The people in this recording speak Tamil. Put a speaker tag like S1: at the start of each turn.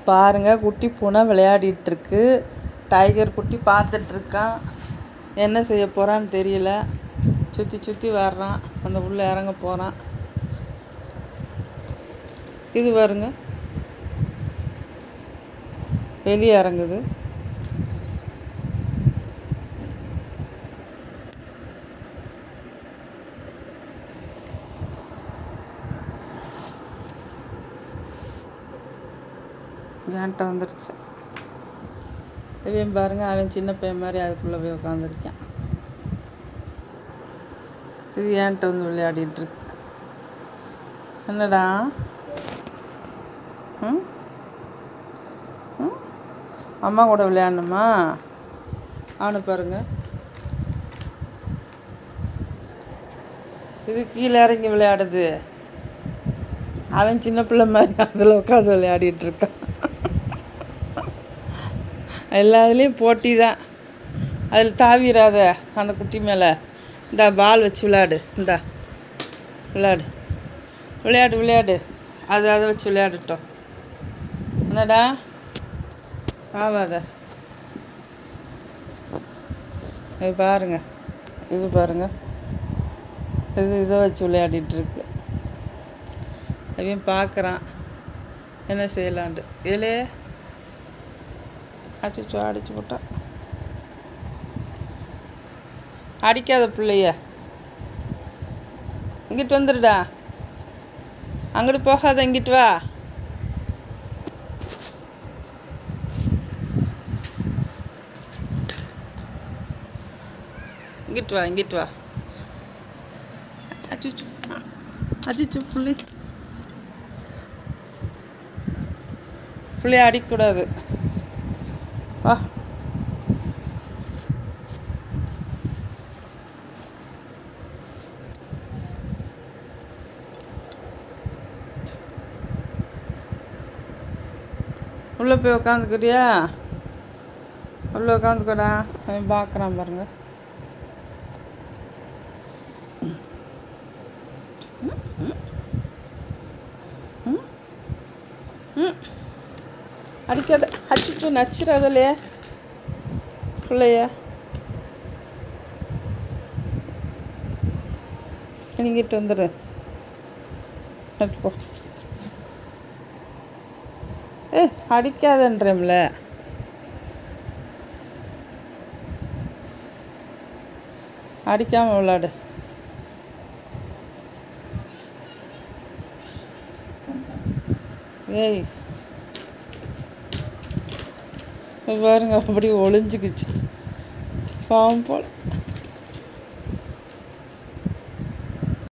S1: பாருங்கள், குட்டி பூனை விளையாடிட்டுருக்கு. டைகர் குட்டி பார்த்துட்ருக்கான். என்ன செய்ய போகிறான்னு தெரியல. சுற்றி சுற்றி வர்றான். அந்த உள்ளே இறங்க போகிறான். இது பாருங்க, வெளியே இறங்குது. ஏன்ட்ட வந்துடுச்சு. இவன் பாருங்க, அவன் சின்ன பையன் மாதிரி அதுக்குள்ளே போய் உட்காந்துருக்கான். இது ஏன்ட்ட வந்து விளையாடிட்டுருக்கு. என்னடா? அம்மா கூட விளையாடணுமா? அவனை பாருங்க, இது கீழே இறங்கி விளையாடுது. அவன் சின்ன பிள்ளை மாதிரி அதில் உட்காந்து விளையாடிட்டுருக்கான். எல்லாத்துலேயும் போட்டி தான். அதில் தாவிராத அந்த குட்டி மேலே. இந்த பால் வச்சு விளையாடு. இந்தா விளையாடு, விளையாடு, விளையாடு. அதை வச்சு விளையாடட்டும். என்னடா? ஆவாத. இது பாருங்க, இது பாருங்க, இதை வச்சு விளையாடிட்டுருக்கு. அவன் பார்க்குறான் என்ன செய்யலான்ட்டு. இதிலே அடிச்சு அடிச்சு போட்டான். அடிக்காத பிள்ளைய. இங்கிட்டு வந்துடுடா. அங்கிட்டு போகாத, இங்கிட்டு வா. இங்கிட்டு வா, இங்கிட்டு வா. அடிச்சு அடிச்சு பிள்ளைய அடிக்கக்கூடாது. வா. உள்ளே போய் உக்காந்துக்கிறியா? உள்ளே உட்காந்துக்கடா. அவன் பார்க்குறான் பாருங்க. அடிக்காத, அடிச்சுட்டு நச்சிடாதலே பிள்ளைய. நீங்கிட்டு வந்துடு. போ. அடிக்காதன்றம்ல. அடிக்காமல் விளாடு. ஏய், பாருங்க, அப்படி ஒளிஞ்சுக்குச்சு பாவம் போல்.